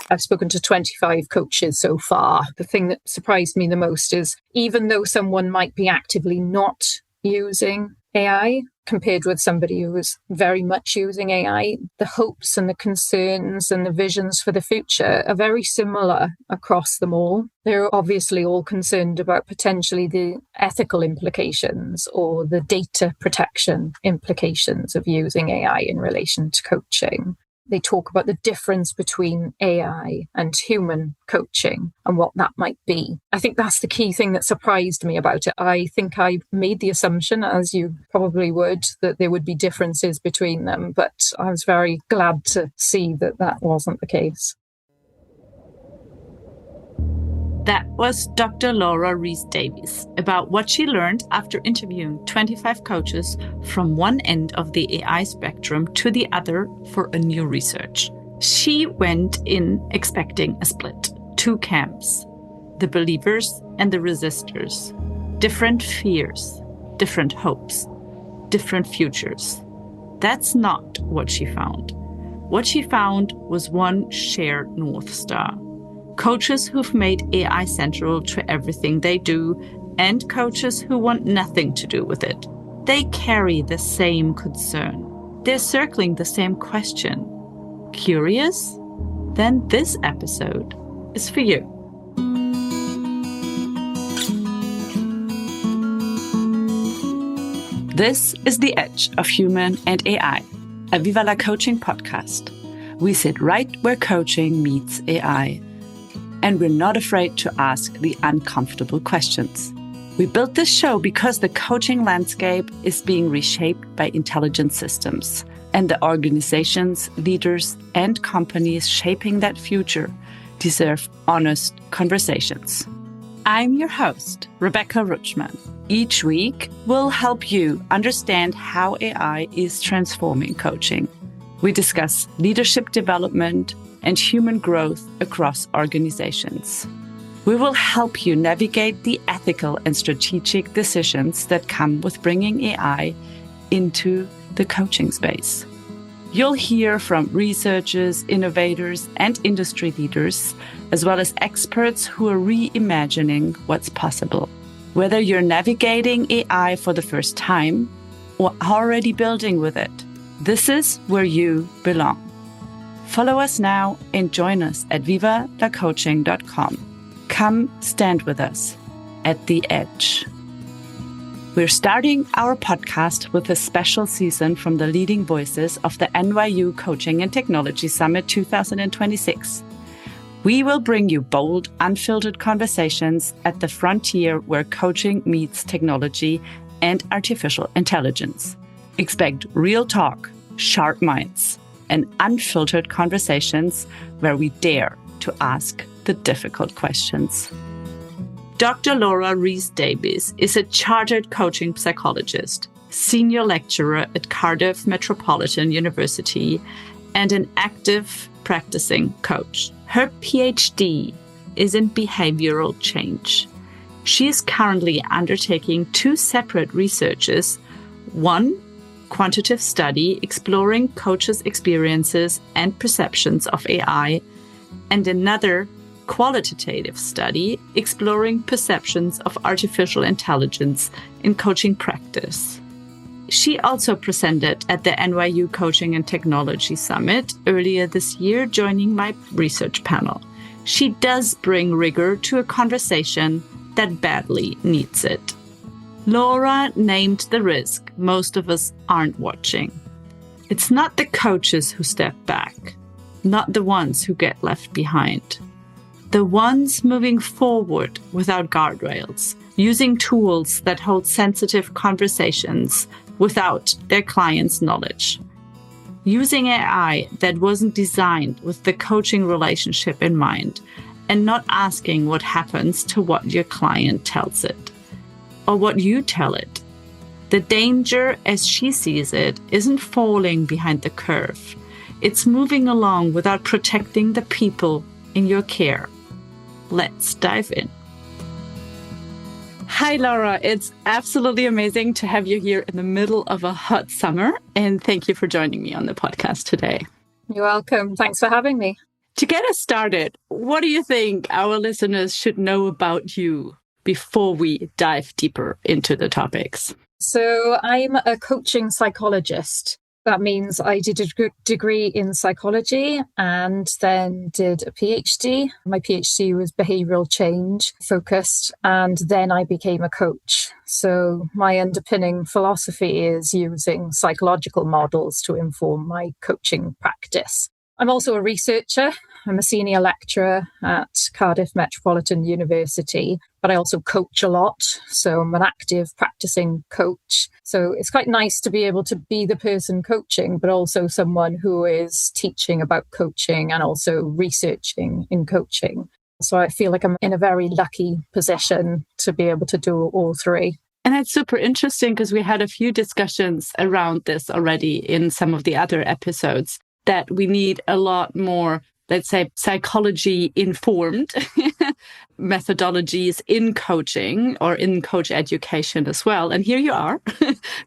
I've spoken to 25 coaches so far. The thing that surprised me the most is even though someone might be actively not using AI, compared with somebody who is very much using AI, the hopes and the concerns and the visions for the future are very similar across them all. They're obviously all concerned about potentially the ethical implications or the data protection implications of using AI in relation to coaching. They talk about the difference between AI and human coaching and what that might be. I think that's the key thing that surprised me about it. I think I made the assumption, as you probably would, that there would be differences between them, but I was very glad to see that that wasn't the case. That was Dr. Laura Rees-Davies about what she learned after interviewing 25 coaches from one end of the AI spectrum to the other for a new research. She went in expecting a split, 2 camps, the believers and the resistors, different fears, different hopes, different futures. That's not what she found. What she found was one shared North Star. Coaches who've made AI central to everything they do, and coaches who want nothing to do with it. They carry the same concern. They're circling the same question. Curious? Then this episode is for you. This is The Edge of Human and AI, a Viva la Coaching podcast. We sit right where coaching meets AI. And we're not afraid to ask the uncomfortable questions. We built this show because the coaching landscape is being reshaped by intelligent systems, and the organizations, leaders, and companies shaping that future deserve honest conversations. I'm your host, Rebecca Rutschmann. Each week, we'll help you understand how AI is transforming coaching. We discuss leadership development and human growth across organizations. We will help you navigate the ethical and strategic decisions that come with bringing AI into the coaching space. You'll hear from researchers, innovators, and industry leaders, as well as experts who are reimagining what's possible. Whether you're navigating AI for the first time or already building with it, this is where you belong. Follow us now and join us at vivalacoaching.com. Come stand with us at the edge. We're starting our podcast with a special season from the leading voices of the NYU Coaching and Technology Summit 2026. We will bring you bold, unfiltered conversations at the frontier where coaching meets technology and artificial intelligence. Expect real talk, sharp minds, and unfiltered conversations where we dare to ask the difficult questions. Dr. Laura Rees-Davies is a chartered coaching psychologist, senior lecturer at Cardiff Metropolitan University, and an active practicing coach. Her PhD is in behavioral change. She is currently undertaking 2 separate researches, one quantitative study exploring coaches' experiences and perceptions of AI, and another qualitative study exploring perceptions of artificial intelligence in coaching practice. She also presented at the NYU Coaching and Technology Summit earlier this year, joining my research panel. She does bring rigor to a conversation that badly needs it. Laura named the risk most of us aren't watching. It's not the coaches who step back, not the ones who get left behind. The ones moving forward without guardrails, using tools that hold sensitive conversations without their clients' knowledge. Using AI that wasn't designed with the coaching relationship in mind, and not asking what happens to what your client tells it, or what you tell it. The danger, as she sees it, isn't falling behind the curve. It's moving along without protecting the people in your care. Let's dive in. Hi, Laura. It's absolutely amazing to have you here in the middle of a hot summer. And thank you for joining me on the podcast today. You're welcome. Thanks for having me. To get us started, what do you think our listeners should know about you before we dive deeper into the topics? So I'm a coaching psychologist. That means I did a degree in psychology and then did a PhD. My PhD was behavioural change focused, and then I became a coach. So my underpinning philosophy is using psychological models to inform my coaching practice. I'm also a researcher. I'm a senior lecturer at Cardiff Metropolitan University, but I also coach a lot. So I'm an active practicing coach. So it's quite nice to be able to be the person coaching, but also someone who is teaching about coaching and also researching in coaching. So I feel like I'm in a very lucky position to be able to do all three. And that's super interesting because we had a few discussions around this already in some of the other episodes, that we need a lot more, let's say, psychology-informed methodologies in coaching or in coach education as well. And here you are,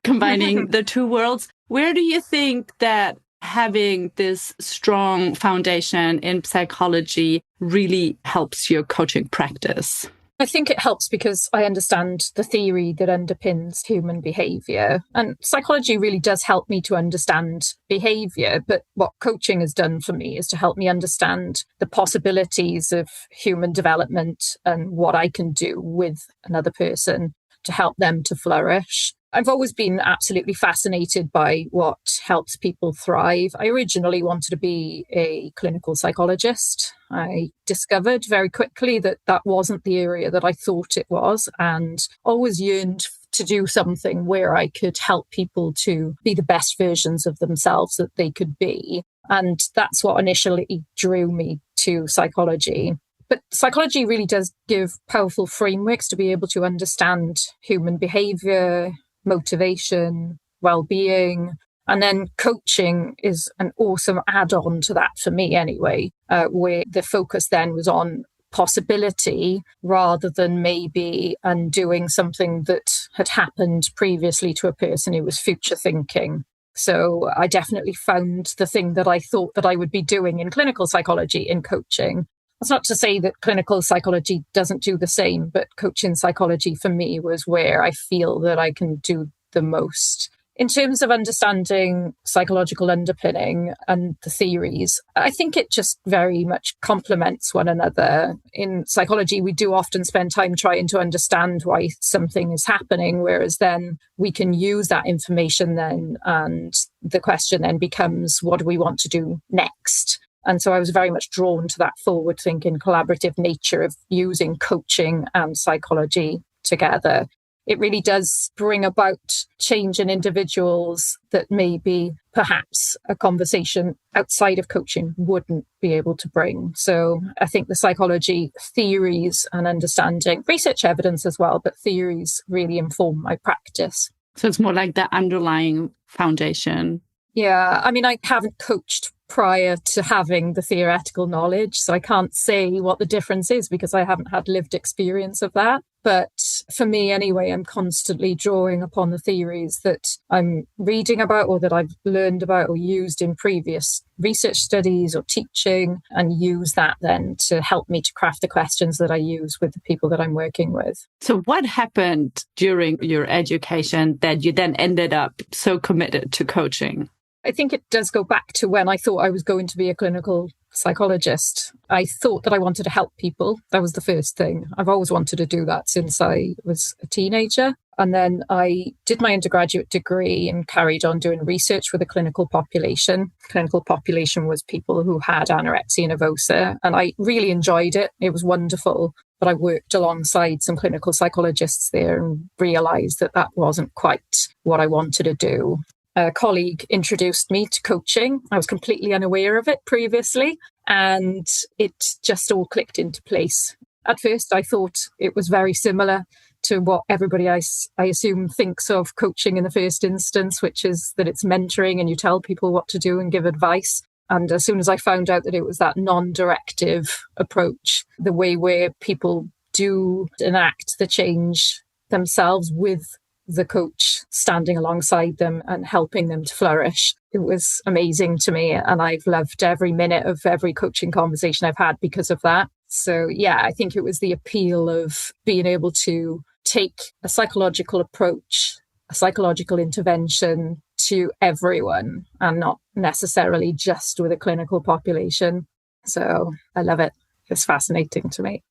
combining the two worlds. Where do you think that having this strong foundation in psychology really helps your coaching practice? I think it helps because I understand the theory that underpins human behaviour. And psychology really does help me to understand behaviour. But what coaching has done for me is to help me understand the possibilities of human development and what I can do with another person to help them to flourish. I've always been absolutely fascinated by what helps people thrive. I originally wanted to be a clinical psychologist. I discovered very quickly that that wasn't the area that I thought it was, and always yearned to do something where I could help people to be the best versions of themselves that they could be. And that's what initially drew me to psychology. But psychology really does give powerful frameworks to be able to understand human behavior, motivation, well-being. And then coaching is an awesome add-on to that for me anyway, where the focus then was on possibility rather than maybe undoing something that had happened previously to a person who was future thinking. So I definitely found the thing that I thought that I would be doing in clinical psychology in coaching. That's not to say that clinical psychology doesn't do the same, but coaching psychology for me was where I feel that I can do the most. In terms of understanding psychological underpinning and the theories, I think it just very much complements one another. In psychology, we do often spend time trying to understand why something is happening, whereas then we can use that information then, and the question then becomes, what do we want to do next? And so I was very much drawn to that forward-thinking, collaborative nature of using coaching and psychology together. It really does bring about change in individuals that maybe perhaps a conversation outside of coaching wouldn't be able to bring. So I think the psychology theories and understanding, research evidence as well, but theories really inform my practice. So it's more like the underlying foundation. Yeah, I mean, I haven't coached prior to having the theoretical knowledge, so I can't say what the difference is because I haven't had lived experience of that. But for me anyway, I'm constantly drawing upon the theories that I'm reading about or that I've learned about or used in previous research studies or teaching, and use that then to help me to craft the questions that I use with the people that I'm working with. So what happened during your education that you then ended up so committed to coaching? I think it does go back to when I thought I was going to be a clinical psychologist. I thought that I wanted to help people. That was the first thing. I've always wanted to do that since I was a teenager. And then I did my undergraduate degree and carried on doing research with the clinical population. Clinical population was people who had anorexia nervosa, and I really enjoyed it. It was wonderful. But I worked alongside some clinical psychologists there and realised that that wasn't quite what I wanted to do. A colleague introduced me to coaching. I was completely unaware of it previously, and it just all clicked into place. At first, I thought it was very similar to what everybody I assume thinks of coaching in the first instance, which is that it's mentoring and you tell people what to do and give advice. And as soon as I found out that it was that non-directive approach, the way where people do enact the change themselves with the coach standing alongside them and helping them to flourish, it was amazing to me. And I've loved every minute of every coaching conversation I've had because of that. So yeah, I think it was the appeal of being able to take a psychological approach, a psychological intervention to everyone and not necessarily just with a clinical population. So I love it. It's fascinating to me.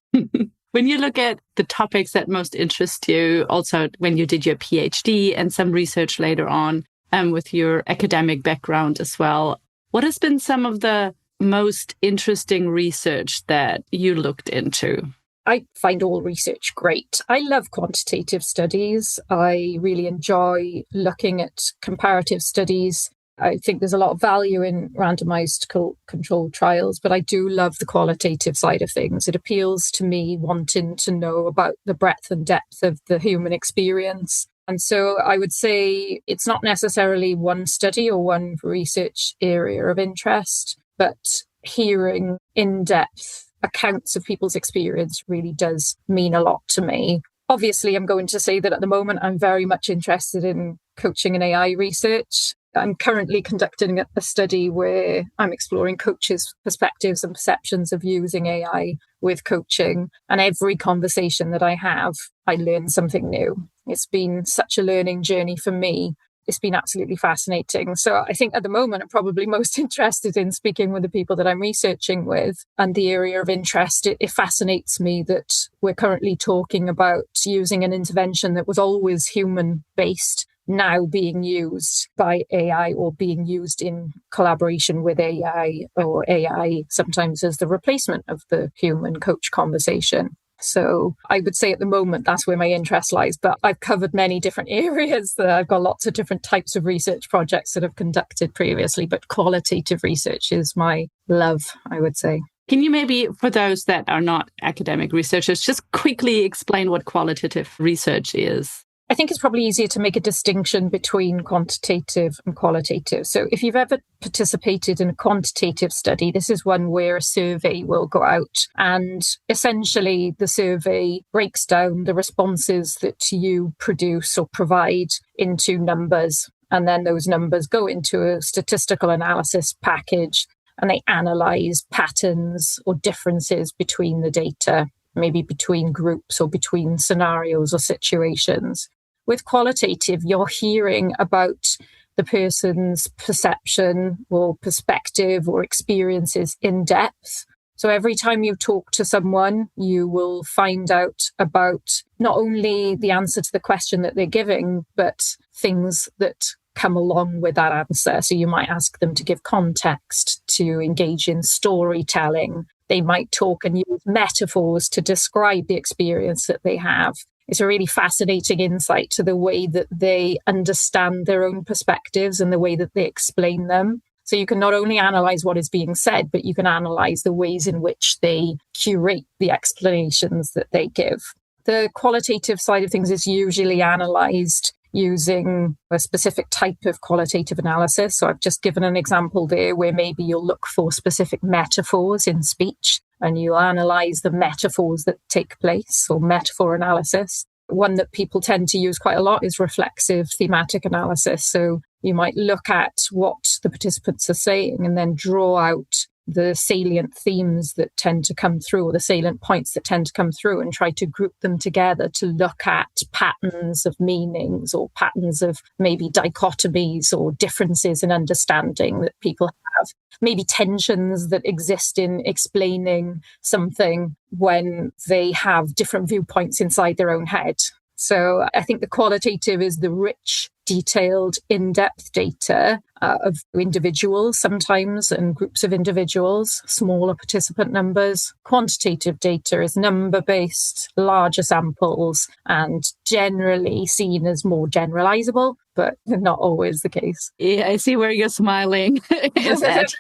When you look at the topics that most interest you, also when you did your PhD and some research later on, with your academic background as well, what has been some of the most interesting research that you looked into? I find all research great. I love quantitative studies. I really enjoy looking at comparative studies. I think there's a lot of value in randomized controlled trials, but I do love the qualitative side of things. It appeals to me wanting to know about the breadth and depth of the human experience. And so I would say it's not necessarily one study or one research area of interest, but hearing in-depth accounts of people's experience really does mean a lot to me. Obviously, I'm going to say that at the moment, I'm very much interested in coaching and AI research. I'm currently conducting a study where I'm exploring coaches' perspectives and perceptions of using AI with coaching. And every conversation that I have, I learn something new. It's been such a learning journey for me. It's been absolutely fascinating. So I think at the moment, I'm probably most interested in speaking with the people that I'm researching with. And the area of interest, it fascinates me that we're currently talking about using an intervention that was always human-based, now being used by AI or being used in collaboration with AI, or AI sometimes as the replacement of the human coach conversation. So I would say at the moment, that's where my interest lies. But I've covered many different areas. I've got lots of different types of research projects that I've conducted previously, but qualitative research is my love, I would say. Can you maybe, for those that are not academic researchers, just quickly explain what qualitative research is? I think it's probably easier to make a distinction between quantitative and qualitative. So if you've ever participated in a quantitative study, this is one where a survey will go out, and essentially the survey breaks down the responses that you produce or provide into numbers. And then those numbers go into a statistical analysis package, and they analyze patterns or differences between the data, maybe between groups or between scenarios or situations. With qualitative, you're hearing about the person's perception or perspective or experiences in depth. So every time you talk to someone, you will find out about not only the answer to the question that they're giving, but things that come along with that answer. So you might ask them to give context, to engage in storytelling. They might talk and use metaphors to describe the experience that they have. It's a really fascinating insight to the way that they understand their own perspectives and the way that they explain them. So you can not only analyze what is being said, but you can analyze the ways in which they curate the explanations that they give. The qualitative side of things is usually analyzed using a specific type of qualitative analysis. So I've just given an example there where maybe you'll look for specific metaphors in speech and you'll analyze the metaphors that take place, or metaphor analysis. One that people tend to use quite a lot is reflexive thematic analysis. So you might look at what the participants are saying and then draw out the salient themes that tend to come through, or the salient points that tend to come through, and try to group them together to look at patterns of meanings or patterns of maybe dichotomies or differences in understanding that people have, maybe tensions that exist in explaining something when they have different viewpoints inside their own head. So I think the qualitative is the rich, detailed, in-depth data of individuals sometimes and groups of individuals, smaller participant numbers. Quantitative data is number-based, larger samples, and generally seen as more generalizable, but not always the case. Yeah, I see where you're smiling. Is that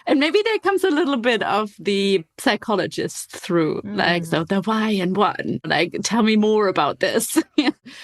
and maybe there comes a little bit of the psychologist through, like, so the why and what. Like, tell me more about this.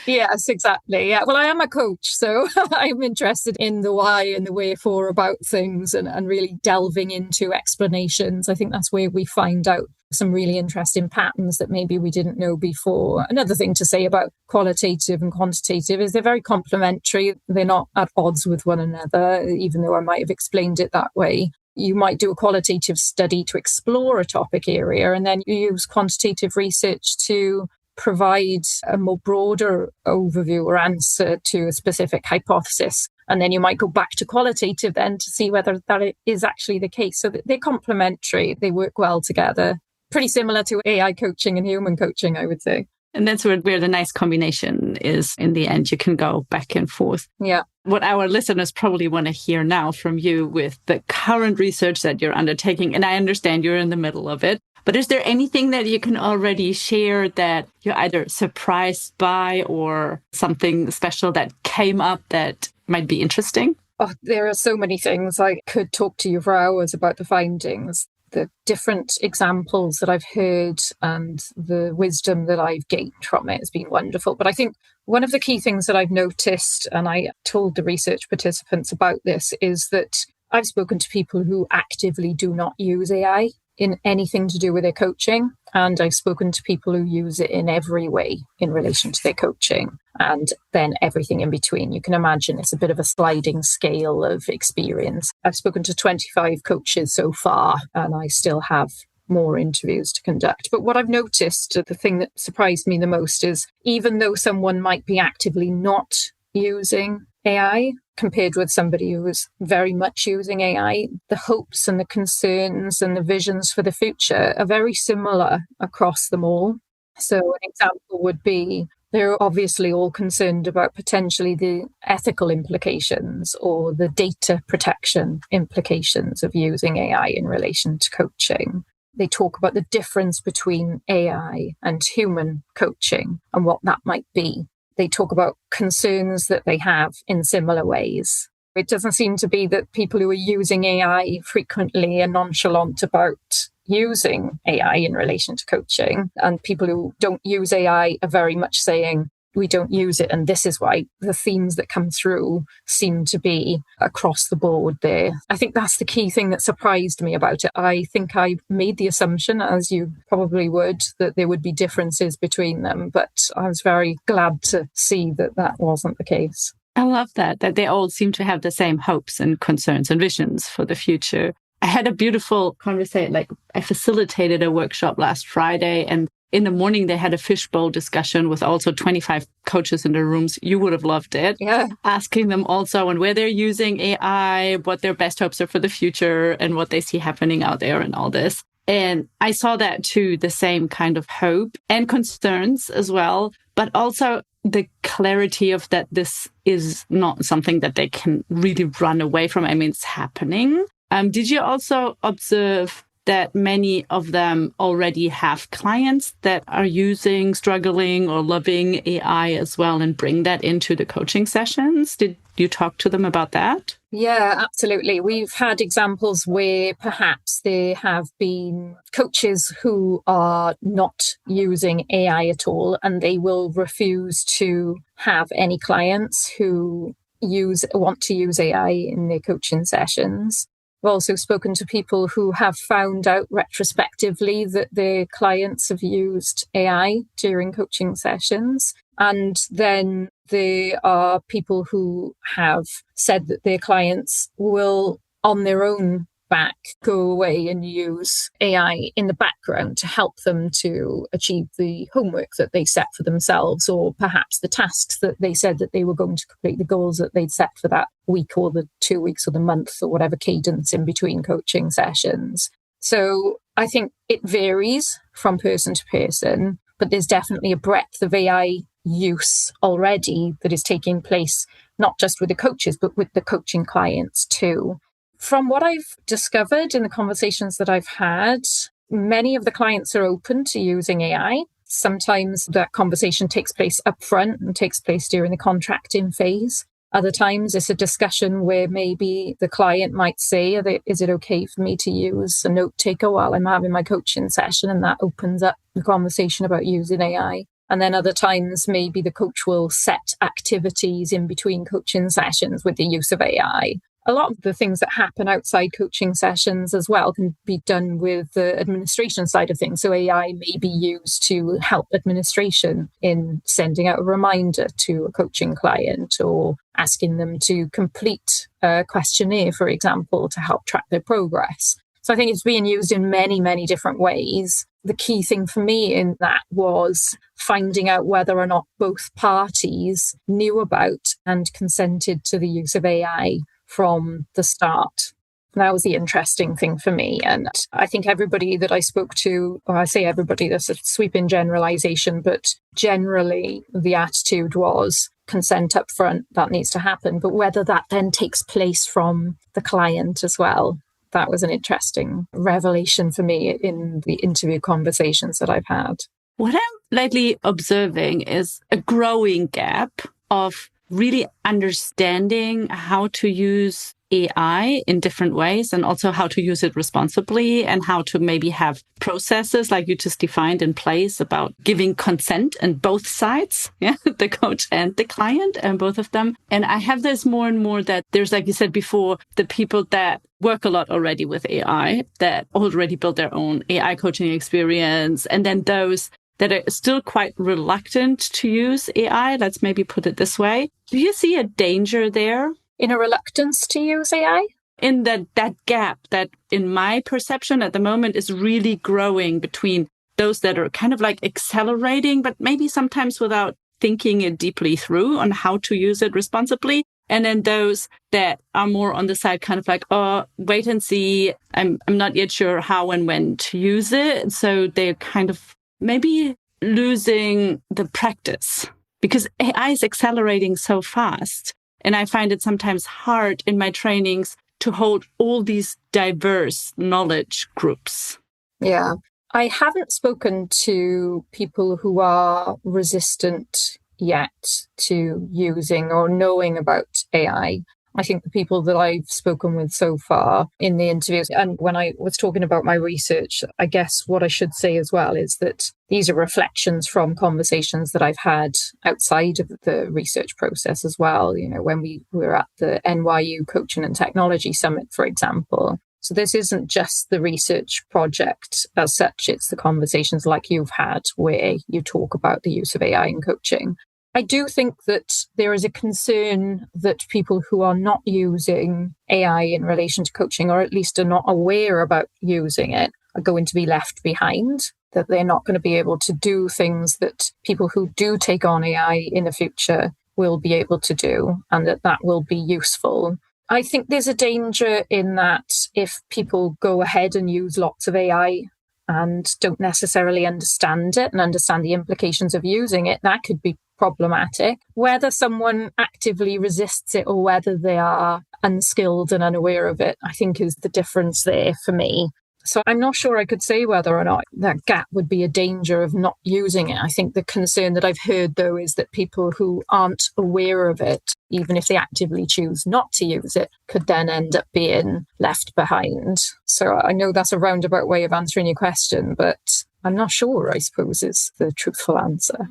Yes, exactly. Yeah. Well, I am a coach, so I'm interested in the why and the wherefore about things, and really delving into explanations. I think that's where we find out some really interesting patterns that maybe we didn't know before. Another thing to say about qualitative and quantitative is they're very complementary. They're not at odds with one another, even though I might have explained it that way. You might do a qualitative study to explore a topic area, and then you use quantitative research to provide a more broader overview or answer to a specific hypothesis. And then you might go back to qualitative then to see whether that is actually the case. So they're complementary. They work well together. Pretty similar to AI coaching and human coaching, I would say. And that's where the nice combination is. In the end, you can go back and forth. Yeah. What our listeners probably want to hear now from you with the current research that you're undertaking, and I understand you're in the middle of it, but is there anything that you can already share that you're either surprised by or something special that came up that might be interesting? Oh, there are so many things. I could talk to you for hours about the findings, the different examples that I've heard and the wisdom that I've gained from it has been wonderful. But I think one of the key things that I've noticed, and I told the research participants about this, is that I've spoken to people who actively do not use AI in anything to do with their coaching. And I've spoken to people who use it in every way in relation to their coaching, and then everything in between. You can imagine it's a bit of a sliding scale of experience. I've spoken to 25 coaches so far, and I still have more interviews to conduct. But what I've noticed, the thing that surprised me the most is even though someone might be actively not using AI, compared with somebody who is very much using AI, the hopes and the concerns and the visions for the future are very similar across them all. So an example would be they're obviously all concerned about potentially the ethical implications or the data protection implications of using AI in relation to coaching. They talk about the difference between AI and human coaching and what that might be. They talk about concerns that they have in similar ways. It doesn't seem to be that people who are using AI frequently are nonchalant about using AI in relation to coaching. And people who don't use AI are very much saying, we don't use it, and this is why. The themes that come through seem to be across the board there. I think that's the key thing that surprised me about it. I think I made the assumption, as you probably would, that there would be differences between them, but I was very glad to see that that wasn't the case. I love that they all seem to have the same hopes and concerns and visions for the future. I had a beautiful conversation, I facilitated a workshop last Friday, and in the morning, they had a fishbowl discussion with also 25 coaches in the rooms. You would have loved it. Yeah. Asking them also on where they're using AI, what their best hopes are for the future, and what they see happening out there and all this. And I saw that too, the same kind of hope and concerns as well, but also the clarity of that this is not something that they can really run away from. I mean, it's happening. Did you also observe that many of them already have clients that are using, struggling, or loving AI as well and bring that into the coaching sessions? Did you talk to them about that? Yeah, absolutely. We've had examples where perhaps there have been coaches who are not using AI at all, and they will refuse to have any clients who want to use AI in their coaching sessions. I've also spoken to people who have found out retrospectively that their clients have used AI during coaching sessions. And then there are people who have said that their clients will, on their own back, go away and use AI in the background to help them to achieve the homework that they set for themselves, or perhaps the tasks that they said that they were going to complete, the goals that they'd set for that week or the 2 weeks or the month or whatever cadence in between coaching sessions. So I think it varies from person to person, but there's definitely a breadth of AI use already that is taking place, not just with the coaches, but with the coaching clients too. From what I've discovered in the conversations that I've had, many of the clients are open to using AI. Sometimes that conversation takes place up front and takes place during the contracting phase. Other times it's a discussion where maybe the client might say, is it okay for me to use a note taker while I'm having my coaching session? And that opens up the conversation about using AI. And then other times, maybe the coach will set activities in between coaching sessions with the use of AI. a lot of the things that happen outside coaching sessions as well can be done with the administration side of things. So AI may be used to help administration in sending out a reminder to a coaching client or asking them to complete a questionnaire, for example, to help track their progress. So I think it's being used in many, many different ways. The key thing for me in that was finding out whether or not both parties knew about and consented to the use of AI from the start. And that was the interesting thing for me. And I think everybody that I spoke to, or I say everybody, that's a sweeping generalization, but generally the attitude was consent up front, that needs to happen. But whether that then takes place from the client as well, that was an interesting revelation for me in the interview conversations that I've had. What I'm lately observing is a growing gap of really understanding how to use AI in different ways and also how to use it responsibly and how to maybe have processes like you just defined in place about giving consent and both sides, the coach and the client and both of them. And I have this more and more that there's, like you said before, the people that work a lot already with AI, that already built their own AI coaching experience, and then those that are still quite reluctant to use AI. Let's maybe put it this way. Do you see a danger there? In a reluctance to use AI? In that gap that, in my perception at the moment, is really growing between those that are kind of like accelerating, but maybe sometimes without thinking it deeply through on how to use it responsibly. And then those that are more on the side, kind of like, oh, wait and see. I'm not yet sure how and when to use it. So they're kind of maybe losing the practice because AI is accelerating so fast. And I find it sometimes hard in my trainings to hold all these diverse knowledge groups. Yeah. I haven't spoken to people who are resistant yet to using or knowing about AI. I think the people that I've spoken with so far in the interviews, and when I was talking about my research, I guess what I should say as well is that these are reflections from conversations that I've had outside of the research process as well. You know, when we were at the NYU Coaching and Technology Summit, for example. So this isn't just the research project as such, it's the conversations like you've had where you talk about the use of AI in coaching. I do think that there is a concern that people who are not using AI in relation to coaching, or at least are not aware about using it, are going to be left behind, that they're not going to be able to do things that people who do take on AI in the future will be able to do, and that will be useful. I think there's a danger in that if people go ahead and use lots of AI and don't necessarily understand it and understand the implications of using it, that could be problematic. Whether someone actively resists it or whether they are unskilled and unaware of it, I think is the difference there for me. So I'm not sure I could say whether or not that gap would be a danger of not using it. I think the concern that I've heard, though, is that people who aren't aware of it, even if they actively choose not to use it, could then end up being left behind. So I know that's a roundabout way of answering your question, but I'm not sure, I suppose, is the truthful answer.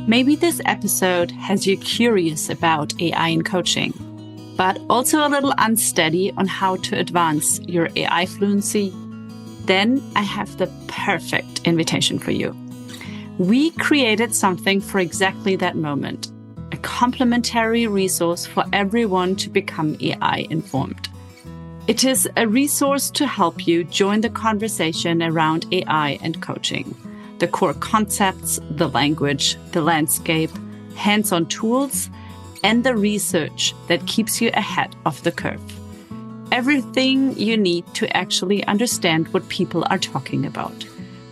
Maybe this episode has you curious about AI in coaching, but also a little unsteady on how to advance your AI fluency. Then I have the perfect invitation for you. We created something for exactly that moment, a complimentary resource for everyone to become AI informed. It is a resource to help you join the conversation around AI and coaching. The core concepts, the language, the landscape, hands-on tools, and the research that keeps you ahead of the curve. Everything you need to actually understand what people are talking about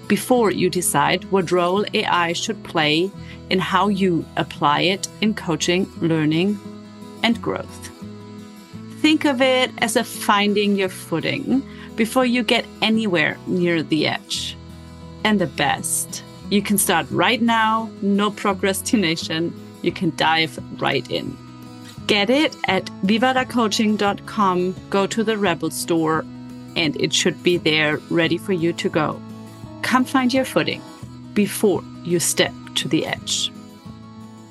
before you decide what role AI should play in how you apply it in coaching, learning, and growth. Think of it as a finding your footing before you get anywhere near the edge. And the best, you can start right now, no procrastination. You can dive right in. Get it at vivadacoaching.com, go to the Rebel store, and it should be there ready for you to go. Come find your footing before you step to the edge.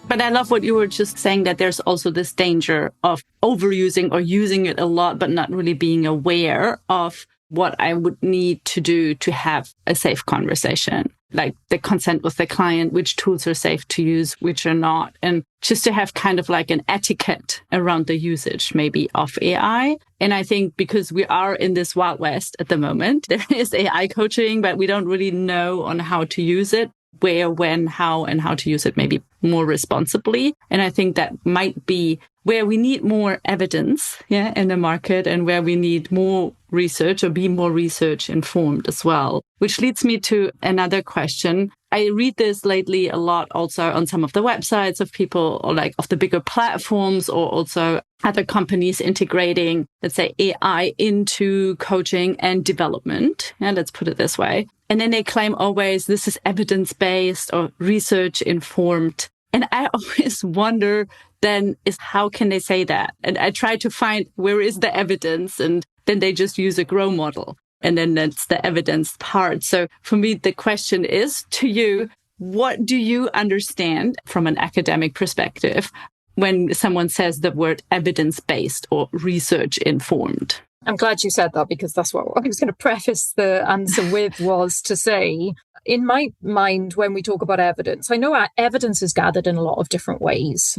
But I love what you were just saying, that there's also this danger of overusing or using it a lot, but not really being aware of what I would need to do to have a safe conversation, like the consent with the client, which tools are safe to use, which are not. And just to have kind of like an etiquette around the usage maybe of AI. And I think because we are in this Wild West at the moment, there is AI coaching, but we don't really know on how to use it, where, when, how, and how to use it maybe more responsibly. And I think that might be where we need more evidence, in the market, and where we need more research or be more research informed as well. Which leads me to another question. I read this lately a lot also on some of the websites of people, or like of the bigger platforms, or also other companies integrating, let's say, AI into coaching and development. Yeah, let's put it this way. And then they claim always this is evidence-based or research-informed. And I always wonder then is how can they say that? And I try to find where is the evidence, and then they just use a grow model. And then that's the evidence part. So for me, the question is to you, what do you understand from an academic perspective when someone says the word evidence-based or research-informed? I'm glad you said that, because that's what I was going to preface the answer with, was to say, in my mind, when we talk about evidence, I know our evidence is gathered in a lot of different ways.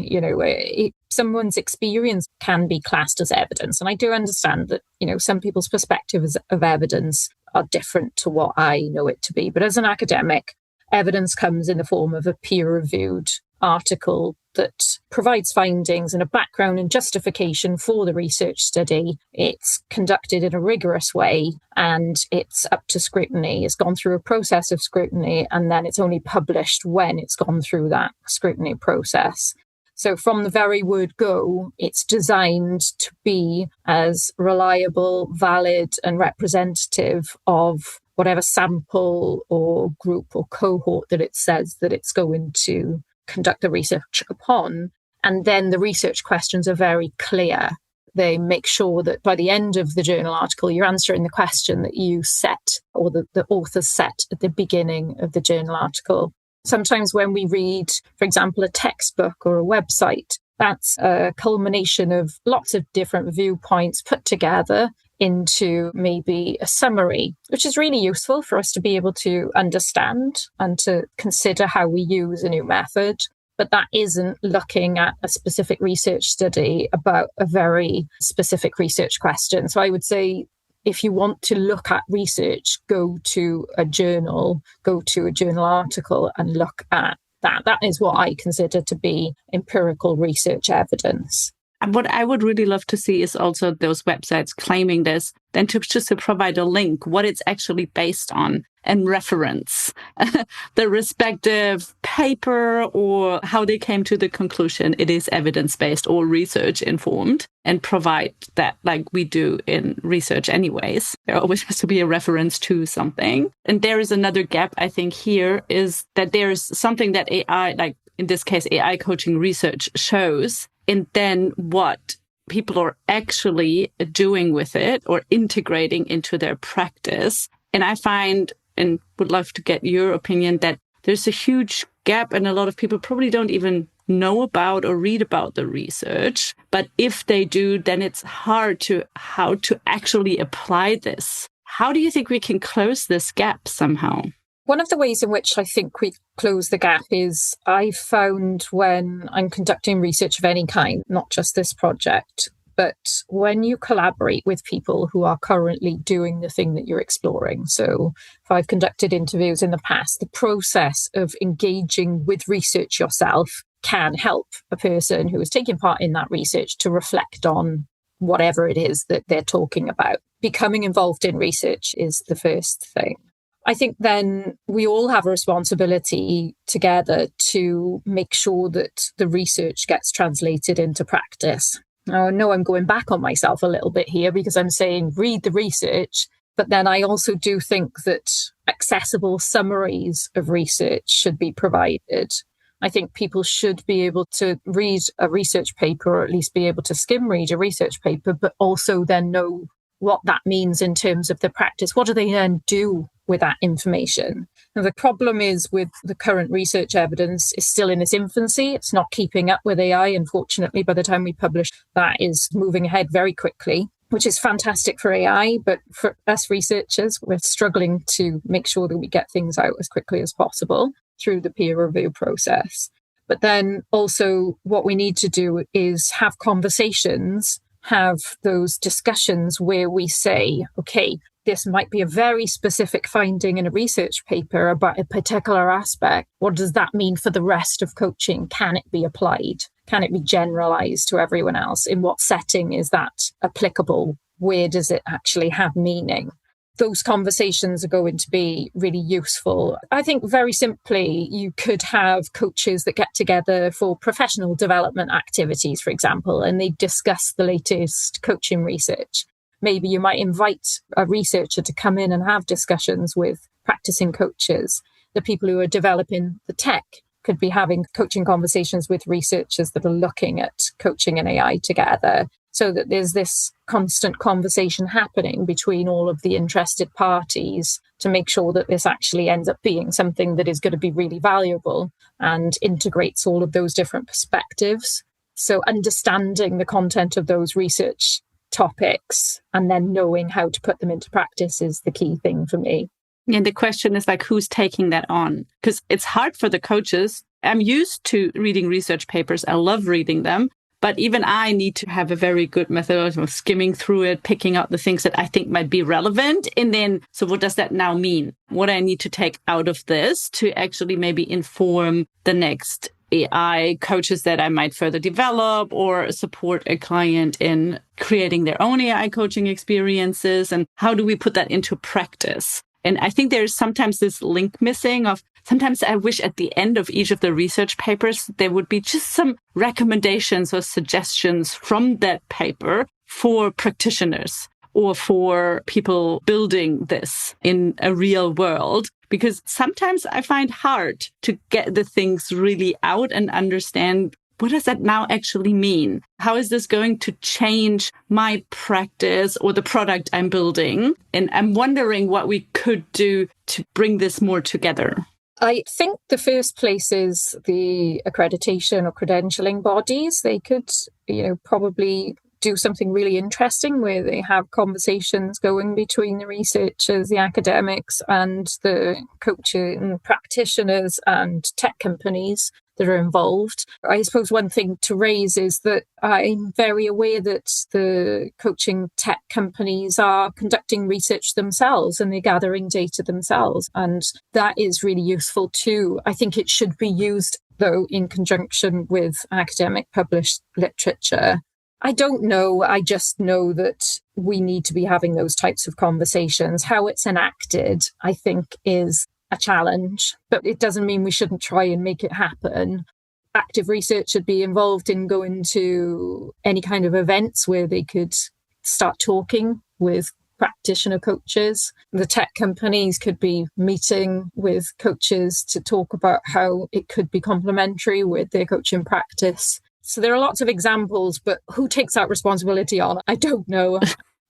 Someone's experience can be classed as evidence. And I do understand that, some people's perspectives of evidence are different to what I know it to be. But as an academic, evidence comes in the form of a peer-reviewed article that provides findings and a background and justification for the research study. It's conducted in a rigorous way, and it's up to scrutiny. It's gone through a process of scrutiny, and then it's only published when it's gone through that scrutiny process. So from the very word go, it's designed to be as reliable, valid, and representative of whatever sample or group or cohort that it says that it's going to conduct the research upon. And then the research questions are very clear. They make sure that by the end of the journal article, you're answering the question that you set, or the authors set at the beginning of the journal article. Sometimes when we read, for example, a textbook or a website, that's a culmination of lots of different viewpoints put together into maybe a summary, which is really useful for us to be able to understand and to consider how we use a new method. But that isn't looking at a specific research study about a very specific research question. So I would say, if you want to look at research, go to a journal article and look at that. That is what I consider to be empirical research evidence. And what I would really love to see is also those websites claiming this, then to provide a link, what it's actually based on, and reference the respective paper or how they came to the conclusion it is evidence-based or research-informed, and provide that like we do in research anyways. There always has to be a reference to something. And there is another gap, I think, here is that there's something that AI, like in this case, AI coaching research shows, and then what people are actually doing with it or integrating into their practice. And I find, and would love to get your opinion, that there's a huge gap, and a lot of people probably don't even know about or read about the research. But if they do, then it's hard to how to actually apply this. How do you think we can close this gap somehow? One of the ways in which I think we close the gap is I found when I'm conducting research of any kind, not just this project, but when you collaborate with people who are currently doing the thing that you're exploring. So if I've conducted interviews in the past, the process of engaging with research yourself can help a person who is taking part in that research to reflect on whatever it is that they're talking about. Becoming involved in research is the first thing. I think then we all have a responsibility together to make sure that the research gets translated into practice. Now, I know I'm going back on myself a little bit here because I'm saying read the research, but then I also do think that accessible summaries of research should be provided. I think people should be able to read a research paper, or at least be able to skim read a research paper, but also then know what that means in terms of the practice. What do they then do with that information? And the problem is with the current research evidence is still in its infancy. It's not keeping up with AI. Unfortunately, by the time we publish, that is moving ahead very quickly, which is fantastic for AI. But for us researchers, we're struggling to make sure that we get things out as quickly as possible through the peer review process. But then also what we need to do is have conversations, have those discussions where we say, okay, this might be a very specific finding in a research paper about a particular aspect. What does that mean for the rest of coaching? Can it be applied? Can it be generalized to everyone else? In what setting is that applicable? Where does it actually have meaning? Those conversations are going to be really useful. I think very simply, you could have coaches that get together for professional development activities, for example, and they discuss the latest coaching research. Maybe you might invite a researcher to come in and have discussions with practicing coaches. The people who are developing the tech could be having coaching conversations with researchers that are looking at coaching and AI together, so that there's this constant conversation happening between all of the interested parties to make sure that this actually ends up being something that is going to be really valuable and integrates all of those different perspectives. So understanding the content of those research topics and then knowing how to put them into practice is the key thing for me. And the question is like, who's taking that on? Because it's hard for the coaches. I'm used to reading research papers. I love reading them. But even I need to have a very good methodology of skimming through it, picking out the things that I think might be relevant. And then, so what does that now mean? What I need to take out of this to actually maybe inform the next AI coaches that I might further develop or support a client in creating their own AI coaching experiences. And how do we put that into practice? And I think there's sometimes this link missing of sometimes I wish at the end of each of the research papers, there would be just some recommendations or suggestions from that paper for practitioners or for people building this in a real world. Because sometimes I find hard to get the things really out and understand, what does that now actually mean? How is this going to change my practice or the product I'm building? And I'm wondering what we could do to bring this more together. I think the first place is the accreditation or credentialing bodies. They could, probably do something really interesting where they have conversations going between the researchers, the academics, and the coaching practitioners and tech companies that are involved. I suppose one thing to raise is that I'm very aware that the coaching tech companies are conducting research themselves and they're gathering data themselves. And that is really useful too. I think it should be used, though, in conjunction with academic published literature. I don't know. I just know that we need to be having those types of conversations. How it's enacted, I think, is a challenge, but it doesn't mean we shouldn't try and make it happen. Active research should be involved in going to any kind of events where they could start talking with practitioner coaches. The tech companies could be meeting with coaches to talk about how it could be complementary with their coaching practice. So there are lots of examples, but who takes that responsibility on? I don't know.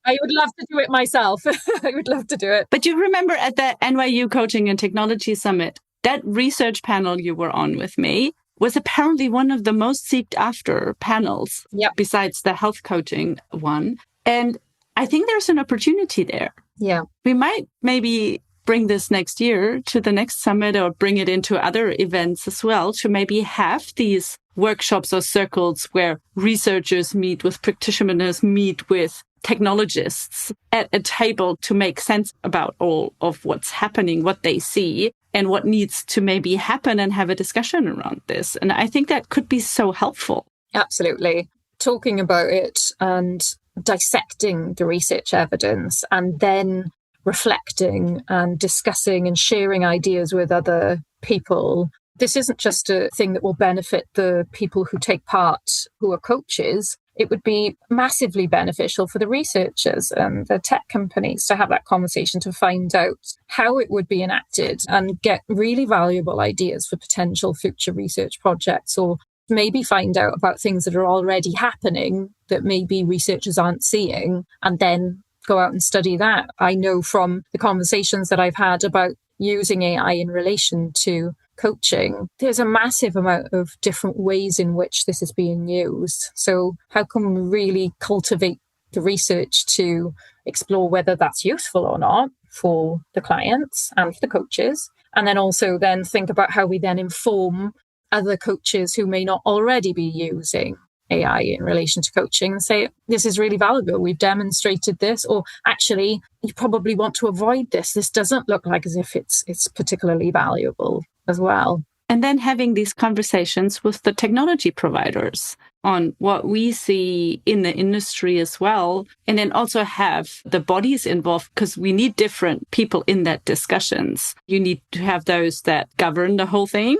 I would love to do it myself. I would love to do it. But you remember at the NYU Coaching and Technology Summit, that research panel you were on with me was apparently one of the most sought after panels, besides the health coaching one. And I think there's an opportunity there. Yeah. We might maybe bring this next year to the next summit or bring it into other events as well to maybe have these workshops or circles where researchers meet with practitioners, meet with technologists at a table to make sense about all of what's happening, what they see, and what needs to maybe happen and have a discussion around this. And I think that could be so helpful. Absolutely. Talking about it and dissecting the research evidence and then reflecting and discussing and sharing ideas with other people. This isn't just a thing that will benefit the people who take part, who are coaches. It would be massively beneficial for the researchers and the tech companies to have that conversation to find out how it would be enacted and get really valuable ideas for potential future research projects, or maybe find out about things that are already happening that maybe researchers aren't seeing, and then go out and study that. I know from the conversations that I've had about using AI in relation to coaching, there's a massive amount of different ways in which this is being used. So how can we really cultivate the research to explore whether that's useful or not for the clients and for the coaches? And then also then think about how we then inform other coaches who may not already be using AI in relation to coaching and say, this is really valuable. We've demonstrated this, or actually, you probably want to avoid this. This doesn't look like as if it's particularly valuable as well. And then having these conversations with the technology providers on what we see in the industry as well. And then also have the bodies involved, because we need different people in that discussions. You need to have those that govern the whole thing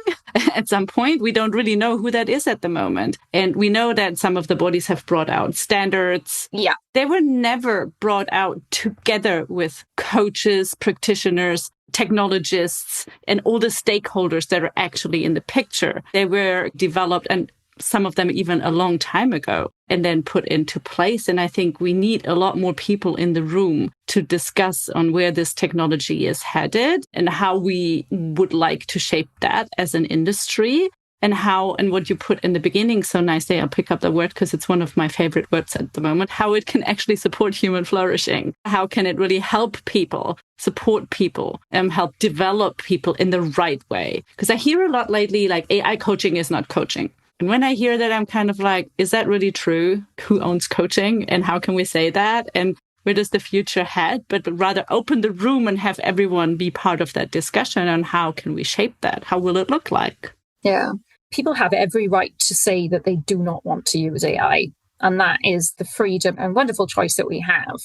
at some point. We don't really know who that is at the moment. And we know that some of the bodies have brought out standards. Yeah. They were never brought out together with coaches, practitioners, technologists, and all the stakeholders that are actually in the picture. They were developed, and some of them even a long time ago, and then put into place. And I think we need a lot more people in the room to discuss on where this technology is headed and how we would like to shape that as an industry. And how, and what you put in the beginning so nicely, I'll pick up the word because it's one of my favorite words at the moment, how it can actually support human flourishing. How can it really help people, support people, and help develop people in the right way? Because I hear a lot lately, like AI coaching is not coaching. And when I hear that, I'm kind of like, is that really true? Who owns coaching? And how can we say that? And where does the future head? But rather open the room and have everyone be part of that discussion on how can we shape that? How will it look like? Yeah. People have every right to say that they do not want to use AI. And that is the freedom and wonderful choice that we have.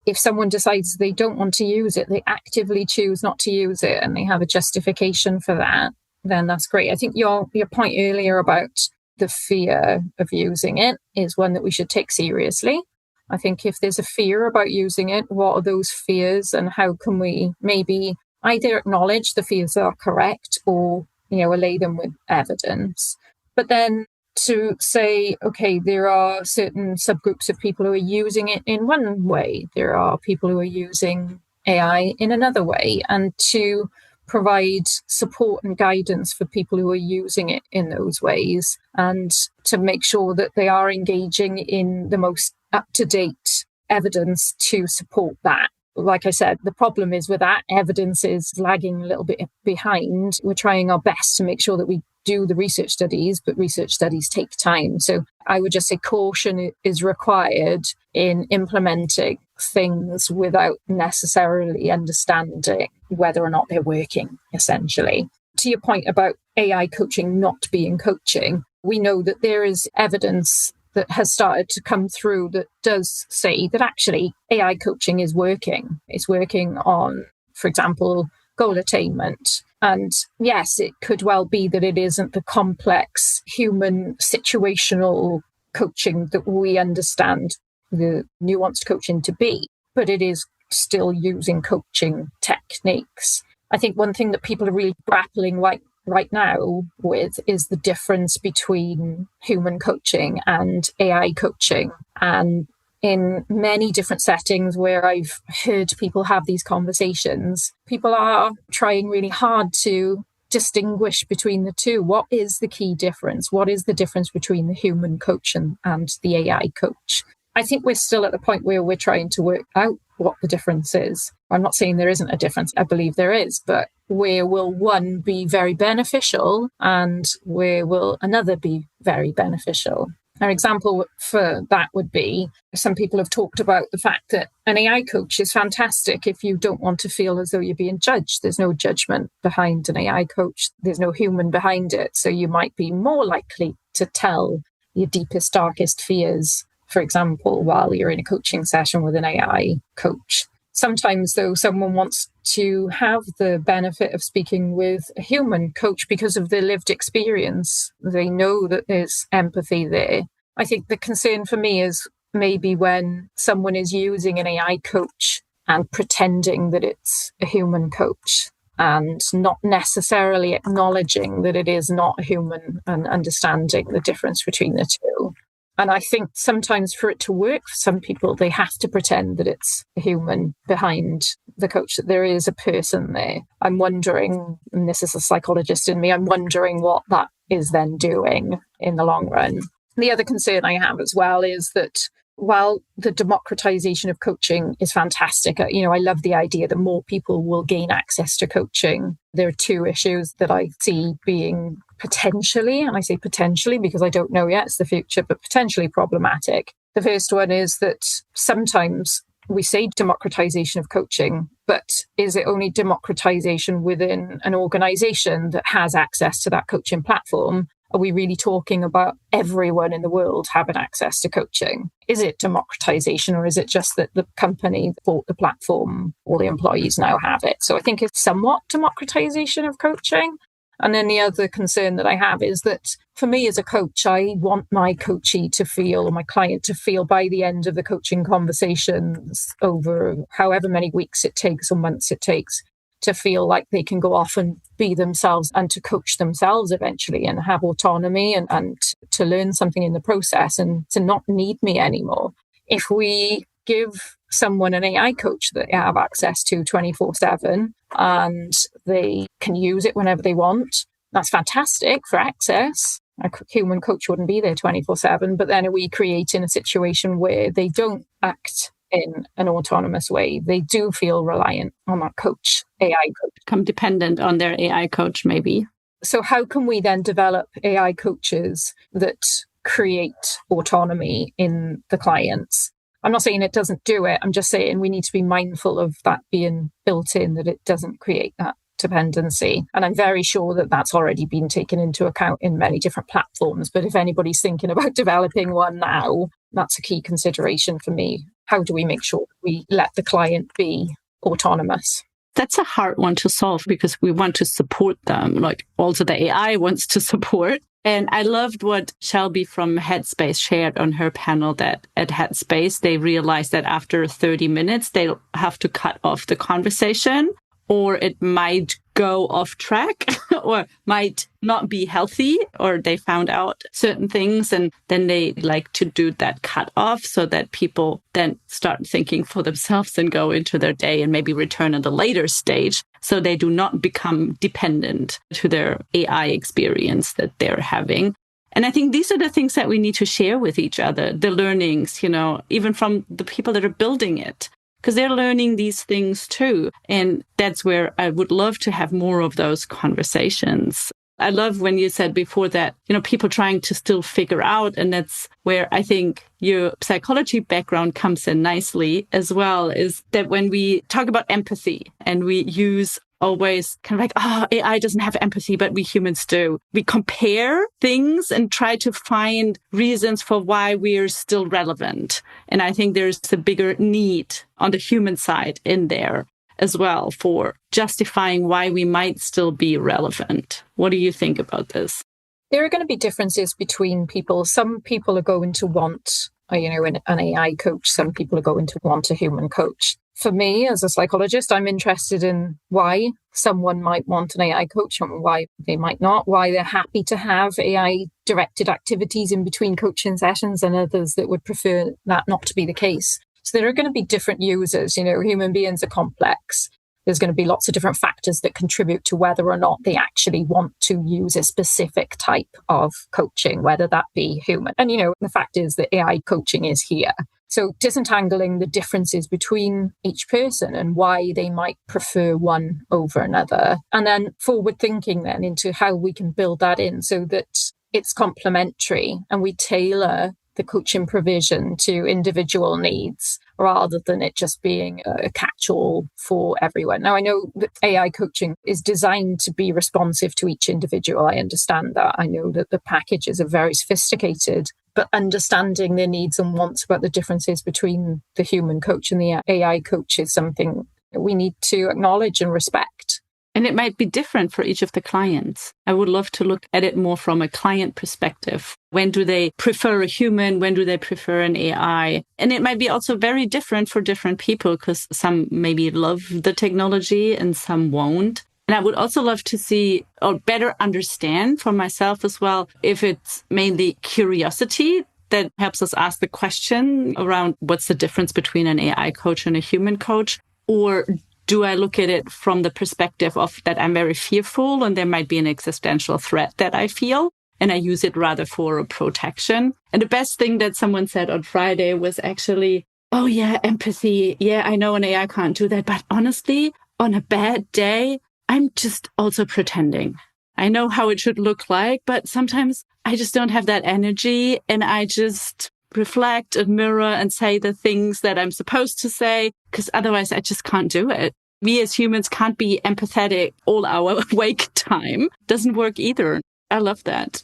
If someone decides they don't want to use it, they actively choose not to use it, and they have a justification for that, then that's great. I think your point earlier about the fear of using it is one that we should take seriously. I think if there's a fear about using it, what are those fears, and how can we maybe either acknowledge the fears are correct or allay them with evidence. But then to say, okay, there are certain subgroups of people who are using it in one way. There are people who are using AI in another way, and to provide support and guidance for people who are using it in those ways, and to make sure that they are engaging in the most up-to-date evidence to support that. Like I said, the problem is with that, evidence is lagging a little bit behind. We're trying our best to make sure that we do the research studies, but research studies take time. So I would just say caution is required in implementing things without necessarily understanding whether or not they're working, essentially. To your point about AI coaching not being coaching, we know that there is evidence that has started to come through that does say that actually AI coaching is working. It's working on, for example, goal attainment. And yes, it could well be that it isn't the complex human situational coaching that we understand the nuanced coaching to be, but it is still using coaching techniques. I think one thing that people are really grappling right now with is the difference between human coaching and AI coaching. And in many different settings where I've heard people have these conversations, people are trying really hard to distinguish between the two. What is the key difference? What is the difference between the human coach and the AI coach? I think we're still at the point where we're trying to work out what the difference is. I'm not saying there isn't a difference. I believe there is, but where will one be very beneficial and where will another be very beneficial? An example for that would be, some people have talked about the fact that an AI coach is fantastic if you don't want to feel as though you're being judged. There's no judgment behind an AI coach. There's no human behind it. So you might be more likely to tell your deepest, darkest fears, for example, while you're in a coaching session with an AI coach. Sometimes, though, someone wants to have the benefit of speaking with a human coach because of their lived experience. They know that there's empathy there. I think the concern for me is maybe when someone is using an AI coach and pretending that it's a human coach and not necessarily acknowledging that it is not human and understanding the difference between the two. And I think sometimes for it to work for some people, they have to pretend that it's a human behind the coach, that there is a person there. I'm wondering, and this is a psychologist in me, I'm wondering what that is then doing in the long run. The other concern I have as well is that while the democratization of coaching is fantastic, I love the idea that more people will gain access to coaching. There are two issues that I see being potentially, and I say potentially because I don't know yet, it's the future, but potentially problematic. The first one is that sometimes we say democratization of coaching, but is it only democratization within an organization that has access to that coaching platform? Are we really talking about everyone in the world having access to coaching? Is it democratization, or is it just that the company bought the platform, all the employees now have it? So I think it's somewhat democratization of coaching. And then the other concern that I have is that for me as a coach, I want my coachee to feel, or my client to feel, by the end of the coaching conversations over however many weeks it takes or months it takes, to feel like they can go off and be themselves and to coach themselves eventually and have autonomy and to learn something in the process and to not need me anymore. If we give someone an AI coach that they have access to 24/7 and they can use it whenever they want, that's fantastic for access. A human coach wouldn't be there 24/7, but then are we creating a situation where they don't act in an autonomous way? They do feel reliant on that coach, AI coach. Become dependent on their AI coach, maybe. So how can we then develop AI coaches that create autonomy in the clients? I'm not saying it doesn't do it. I'm just saying we need to be mindful of that being built in, that it doesn't create that dependency. And I'm very sure that that's already been taken into account in many different platforms. But if anybody's thinking about developing one now, that's a key consideration for me. How do we make sure that we let the client be autonomous? That's a hard one to solve because we want to support them, like also the AI wants to support. And I loved what Shelby from Headspace shared on her panel, that at Headspace, they realized that after 30 minutes, they'll have to cut off the conversation, or it might go off track or might not be healthy, or they found out certain things. And then they like to do that cut off so that people then start thinking for themselves and go into their day and maybe return at a later stage. So they do not become dependent to their AI experience that they're having. And I think these are the things that we need to share with each other, the learnings, even from the people that are building it, because they're learning these things too. And that's where I would love to have more of those conversations. I love when you said before that, people trying to still figure out. And that's where I think your psychology background comes in nicely as well, is that when we talk about empathy and we use always kind of like, AI doesn't have empathy, but we humans do. We compare things and try to find reasons for why we're still relevant. And I think there's a bigger need on the human side in there as well for justifying why we might still be relevant. What do you think about this? There are going to be differences between people. Some people are going to want, an AI coach. Some people are going to want a human coach. For me, as a psychologist, I'm interested in why someone might want an AI coach and why they might not, why they're happy to have AI-directed activities in between coaching sessions and others that would prefer that not to be the case. So there are going to be different users. Human beings are complex. There's going to be lots of different factors that contribute to whether or not they actually want to use a specific type of coaching, whether that be human. And, the fact is that AI coaching is here. So disentangling the differences between each person and why they might prefer one over another. And then forward thinking then into how we can build that in so that it's complementary and we tailor the coaching provision to individual needs rather than it just being a catch-all for everyone. Now, I know that AI coaching is designed to be responsive to each individual. I understand that. I know that the packages are very sophisticated, but understanding their needs and wants about the differences between the human coach and the AI coach is something we need to acknowledge and respect. And it might be different for each of the clients. I would love to look at it more from a client perspective. When do they prefer a human? When do they prefer an AI? And it might be also very different for different people because some maybe love the technology and some won't. And I would also love to see or better understand for myself as well if it's mainly curiosity that helps us ask the question around what's the difference between an AI coach and a human coach? Or do I look at it from the perspective of that I'm very fearful and there might be an existential threat that I feel, and I use it rather for protection? And the best thing that someone said on Friday was actually, oh yeah, empathy. Yeah, I know an AI can't do that. But honestly, on a bad day, I'm just also pretending. I know how it should look like, but sometimes I just don't have that energy, and I just reflect and mirror and say the things that I'm supposed to say, because otherwise I just can't do it. We as humans can't be empathetic all our wake time. Doesn't work either. I love that.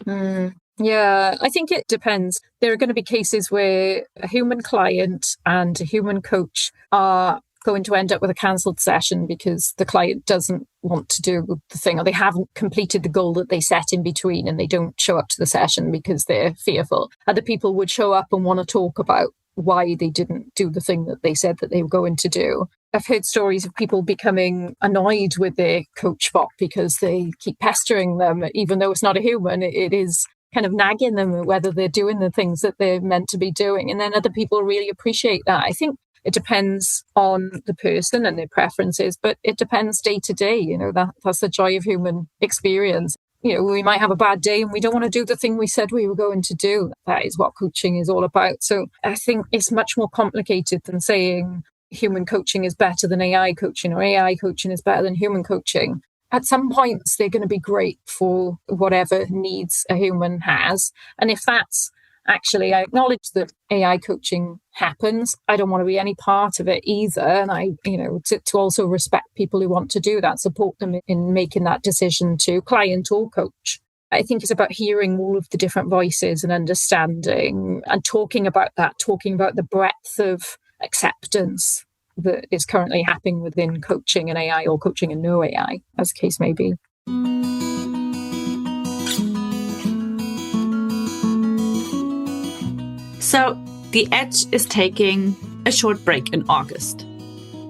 Yeah, I think it depends. There are going to be cases where a human client and a human coach are going to end up with a cancelled session because the client doesn't want to do the thing, or they haven't completed the goal that they set in between, and they don't show up to the session because they're fearful. Other people would show up and want to talk about why they didn't do the thing that they said that they were going to do. I've heard stories of people becoming annoyed with their coach bot because they keep pestering them, even though it's not a human. It is kind of nagging them whether they're doing the things that they're meant to be doing. And then other people really appreciate that. I think it depends on the person and their preferences, but it depends day to day. You know, that's the joy of human experience. You know, we might have a bad day and we don't want to do the thing we said we were going to do. That is what coaching is all about. So I think it's much more complicated than saying human coaching is better than AI coaching, or AI coaching is better than human coaching. At some points, they're going to be great for whatever needs a human has. And if that's actually, I acknowledge that AI coaching happens. I don't want to be any part of it either. And to also respect people who want to do that, support them in making that decision to client or coach. I think it's about hearing all of the different voices and understanding and talking about the breadth of acceptance that is currently happening within coaching and AI, or coaching and no AI, as the case may be. So The Edge is taking a short break in August.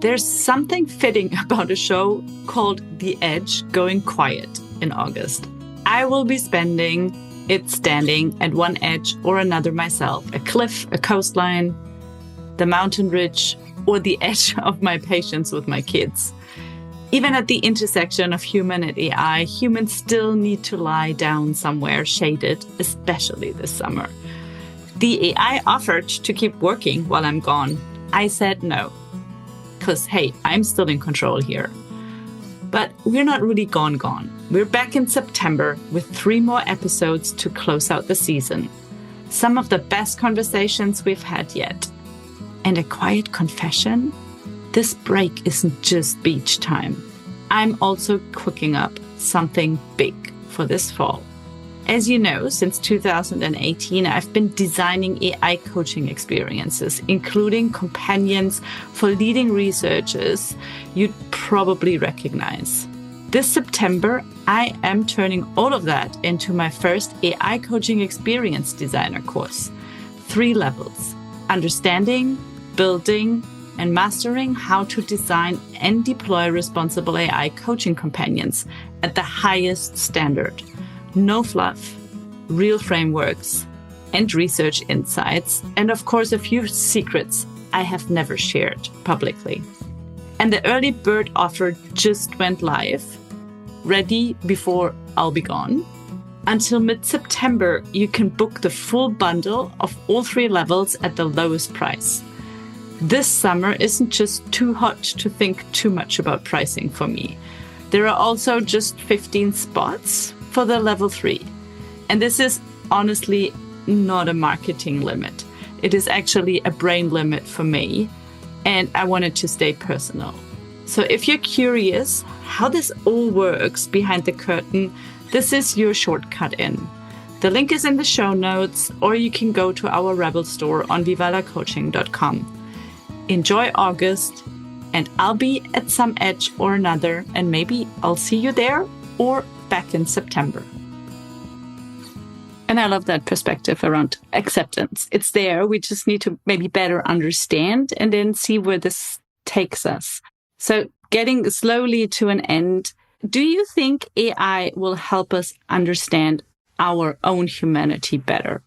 There's something fitting about a show called The Edge going quiet in August. I will be spending it standing at one edge or another myself, a cliff, a coastline, the mountain ridge, or the edge of my patience with my kids. Even at the intersection of human and AI, humans still need to lie down somewhere shaded, especially this summer. The AI offered to keep working while I'm gone. I said no, because hey, I'm still in control here. But we're not really gone. We're back in September with 3 more episodes to close out the season. Some of the best conversations we've had yet. And a quiet confession, this break isn't just beach time. I'm also cooking up something big for this fall. As you know, since 2018, I've been designing AI coaching experiences, including companions for leading researchers you'd probably recognize. This September, I am turning all of that into my first AI coaching experience designer course. 3 levels: understanding, building, and mastering how to design and deploy responsible AI coaching companions at the highest standard. No fluff, real frameworks, and research insights, and of course a few secrets I have never shared publicly. And the early bird offer just went live, ready before I'll be gone. Until mid-September, you can book the full bundle of all 3 levels at the lowest price. This summer isn't just too hot to think too much about pricing for me. There are also just 15 spots for the level 3. And this is honestly not a marketing limit. It is actually a brain limit for me, and I want it to stay personal. So if you're curious how this all works behind the curtain, this is your shortcut in. The link is in the show notes, or you can go to our Rebel store on vivalacoaching.com. Enjoy August, and I'll be at some edge or another, and maybe I'll see you there or back in September. And I love that perspective around acceptance. It's there. We just need to maybe better understand and then see where this takes us. So getting slowly to an end, do you think AI will help us understand our own humanity better?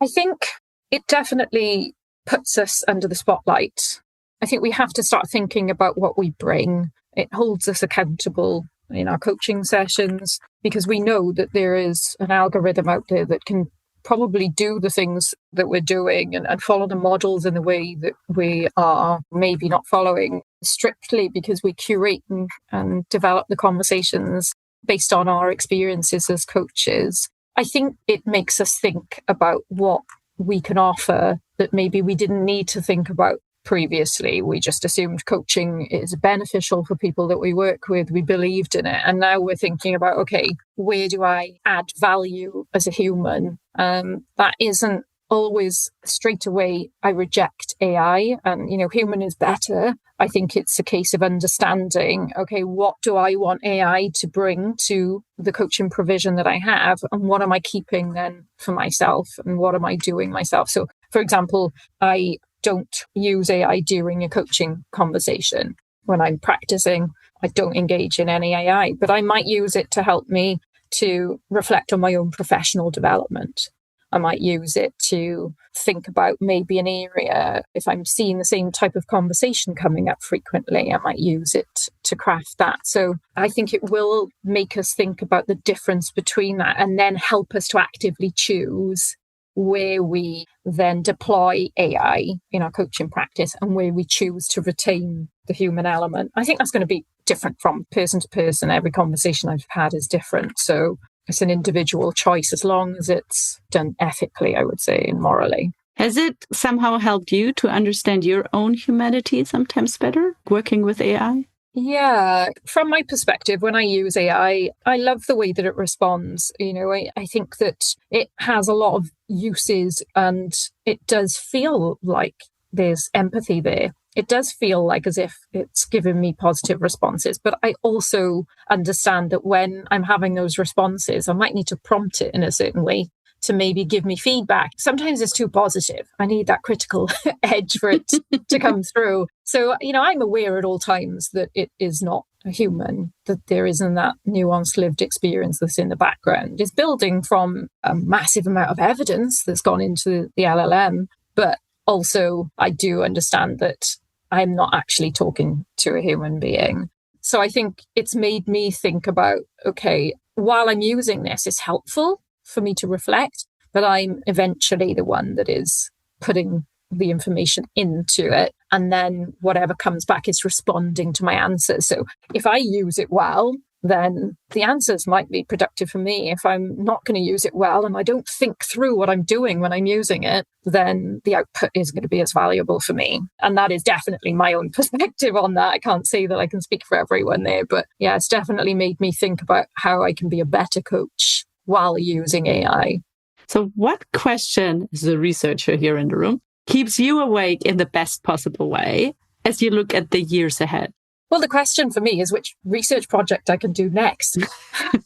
I think It definitely puts us under the spotlight. I think we have to start thinking about what we bring. It holds us accountable in our coaching sessions because we know that there is an algorithm out there that can probably do the things that we're doing and follow the models in the way that we are maybe not following strictly because we curate and develop the conversations based on our experiences as coaches. I think it makes us think about what we can offer that maybe we didn't need to think about previously. We just assumed coaching is beneficial for people that we work with. We believed in it. And now we're thinking about, okay, where do I add value as a human? That isn't always straight away, I reject AI and, human is better. I think it's a case of understanding, okay, what do I want AI to bring to the coaching provision that I have? And what am I keeping then for myself? And what am I doing myself? So, for example, I don't use AI during a coaching conversation. When I'm practicing, I don't engage in any AI, but I might use it to help me to reflect on my own professional development. I might use it to think about maybe an area. If I'm seeing the same type of conversation coming up frequently, I might use it to craft that. So I think it will make us think about the difference between that and then help us to actively choose where we then deploy AI in our coaching practice and where we choose to retain the human element. I think that's going to be different from person to person. Every conversation I've had is different. So it's an individual choice as long as it's done ethically, I would say, and morally. Has it somehow helped you to understand your own humanity sometimes better, working with AI? Yeah, from my perspective, when I use AI, I love the way that it responds. I think that it has a lot of uses and it does feel like there's empathy there. It does feel like as if it's giving me positive responses, but I also understand that when I'm having those responses, I might need to prompt it in a certain way to maybe give me feedback. Sometimes it's too positive. I need that critical edge for it to come through. So, I'm aware at all times that it is not a human, that there isn't that nuanced lived experience that's in the background. It's building from a massive amount of evidence that's gone into the LLM, but also I do understand that I'm not actually talking to a human being. So I think it's made me think about, okay, while I'm using this, it's helpful for me to reflect, but I'm eventually the one that is putting the information into it. And then whatever comes back is responding to my answers. So if I use it well, then the answers might be productive for me. If I'm not going to use it well and I don't think through what I'm doing when I'm using it, then the output is going to be as valuable for me. And that is definitely my own perspective on that. I can't say that I can speak for everyone there, but yeah, it's definitely made me think about how I can be a better coach while using AI. So what question, as a researcher here in the room, keeps you awake in the best possible way as you look at the years ahead? Well, the question for me is which research project I can do next.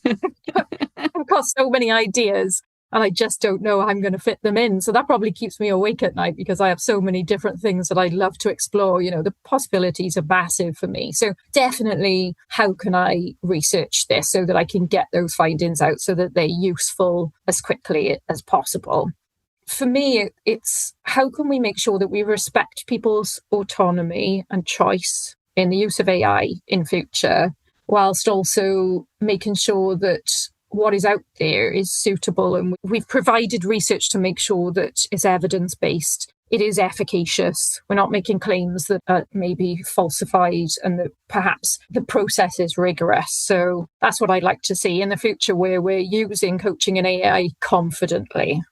I've got so many ideas and I just don't know how I'm going to fit them in. So that probably keeps me awake at night because I have so many different things that I'd love to explore. The possibilities are massive for me. So definitely, how can I research this so that I can get those findings out so that they're useful as quickly as possible? For me, it's how can we make sure that we respect people's autonomy and choice in the use of AI in future, whilst also making sure that what is out there is suitable. And we've provided research to make sure that it's evidence-based, it is efficacious. We're not making claims that are maybe falsified and that perhaps the process is rigorous. So that's what I'd like to see in the future, where we're using coaching and AI confidently.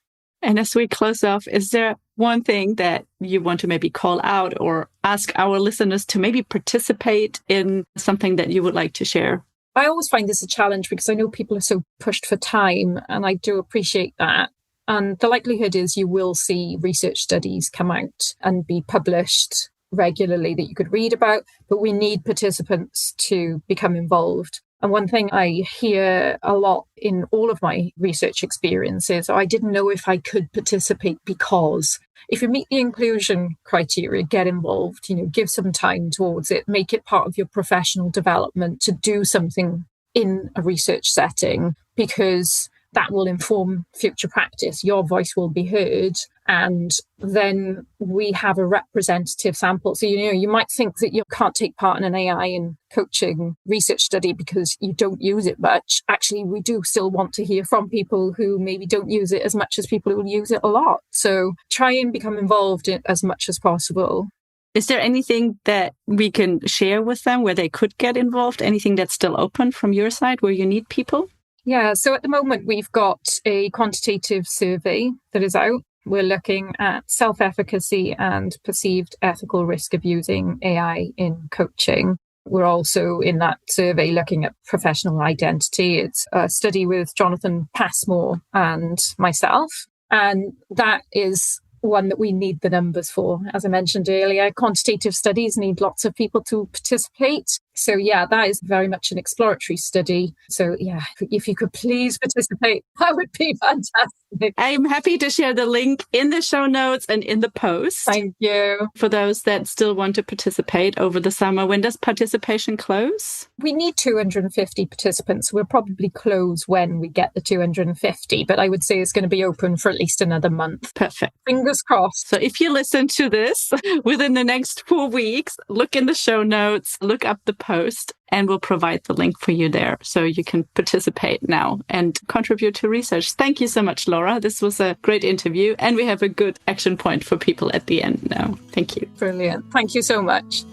And as we close off, is there one thing that you want to maybe call out or ask our listeners to maybe participate in, something that you would like to share? I always find this a challenge because I know people are so pushed for time, and I do appreciate that. And the likelihood is you will see research studies come out and be published regularly that you could read about, but we need participants to become involved. And one thing I hear a lot in all of my research experiences, I didn't know if I could participate because if you meet the inclusion criteria, get involved, give some time towards it, make it part of your professional development to do something in a research setting, because that will inform future practice. Your voice will be heard And then we have a representative sample. So, you might think that you can't take part in an AI and coaching research study because you don't use it much. Actually, we do still want to hear from people who maybe don't use it as much as people who use it a lot. So try and become involved in as much as possible. Is there anything that we can share with them where they could get involved? Anything that's still open from your side where you need people? Yeah, so at the moment, we've got a quantitative survey that is out. We're looking at self-efficacy and perceived ethical risk of using AI in coaching. We're also in that survey looking at professional identity. It's a study with Jonathan Passmore and myself. And that is one that we need the numbers for. As I mentioned earlier, quantitative studies need lots of people to participate. So yeah, that is very much an exploratory study. So yeah, if you could please participate, that would be fantastic. I'm happy to share the link in the show notes and in the post. Thank you. For those that still want to participate over the summer, when does participation close? We need 250 participants. We'll probably close when we get the 250, but I would say it's going to be open for at least another month. Perfect. Fingers crossed. So if you listen to this within the next 4 weeks, look in the show notes, look up the post, and we'll provide the link for you there so you can participate now and contribute to research. Thank you so much, Laura. This was a great interview, and we have a good action point for people at the end now. Thank you. Brilliant. Thank you so much.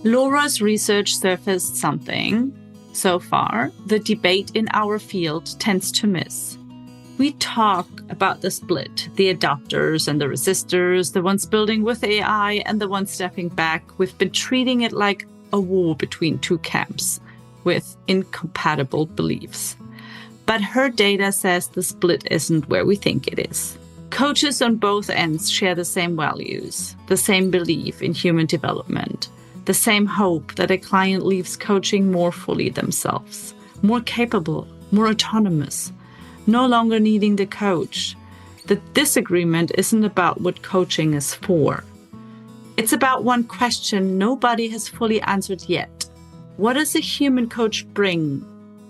Laura's research surfaced something so far the debate in our field tends to miss. We talk about the split, the adopters and the resistors, the ones building with AI and the ones stepping back. We've been treating it like a war between two camps with incompatible beliefs. But her data says the split isn't where we think it is. Coaches on both ends share the same values, the same belief in human development, the same hope that a client leaves coaching more fully themselves, more capable, more autonomous, no longer needing the coach. The disagreement isn't about what coaching is for. It's about one question nobody has fully answered yet. What does a human coach bring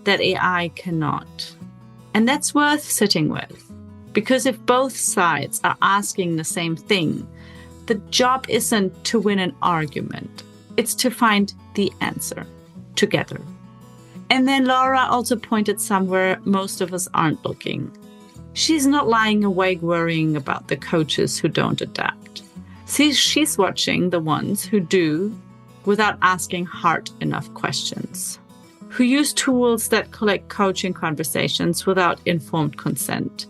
that AI cannot? And that's worth sitting with. Because if both sides are asking the same thing, the job isn't to win an argument. It's to find the answer together. And then Laura also pointed somewhere most of us aren't looking. She's not lying awake worrying about the coaches who don't adapt. She's watching the ones who do without asking hard enough questions, who use tools that collect coaching conversations without informed consent,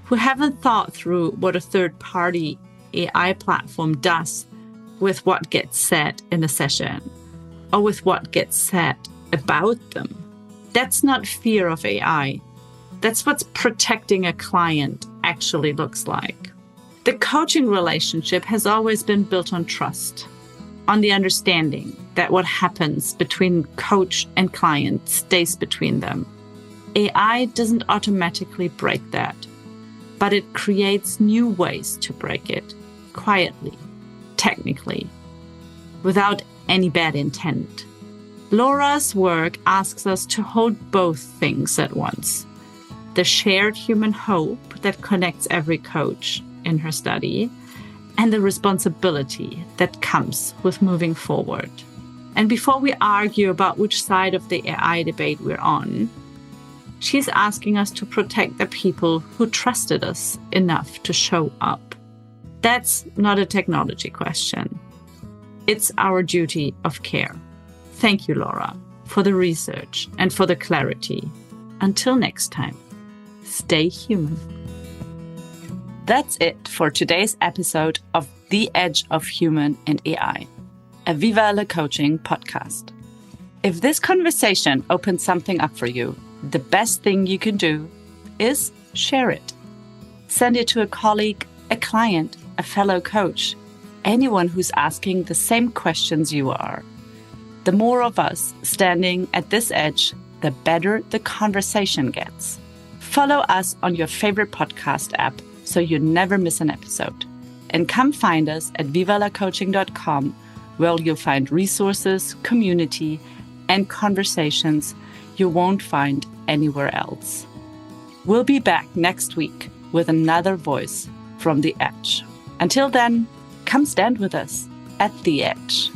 who haven't thought through what a third-party AI platform does with what gets said in a session or with what gets said about them. That's not fear of AI. That's what protecting a client actually looks like. The coaching relationship has always been built on trust, on the understanding that what happens between coach and client stays between them. AI doesn't automatically break that, but it creates new ways to break it, quietly, technically, without any bad intent. Laura's work asks us to hold both things at once. The shared human hope that connects every coach in her study, and the responsibility that comes with moving forward. And before we argue about which side of the AI debate we're on, she's asking us to protect the people who trusted us enough to show up. That's not a technology question. It's our duty of care. Thank you, Laura, for the research and for the clarity. Until next time, stay human. That's it for today's episode of The Edge of Human and AI, a Viva la Coaching podcast. If this conversation opens something up for you, the best thing you can do is share it. Send it to a colleague, a client, a fellow coach, anyone who's asking the same questions you are. The more of us standing at this edge, the better the conversation gets. Follow us on your favorite podcast app so you never miss an episode. And come find us at vivalacoaching.com, where you'll find resources, community, and conversations you won't find anywhere else. We'll be back next week with another voice from the edge. Until then, come stand with us at the edge.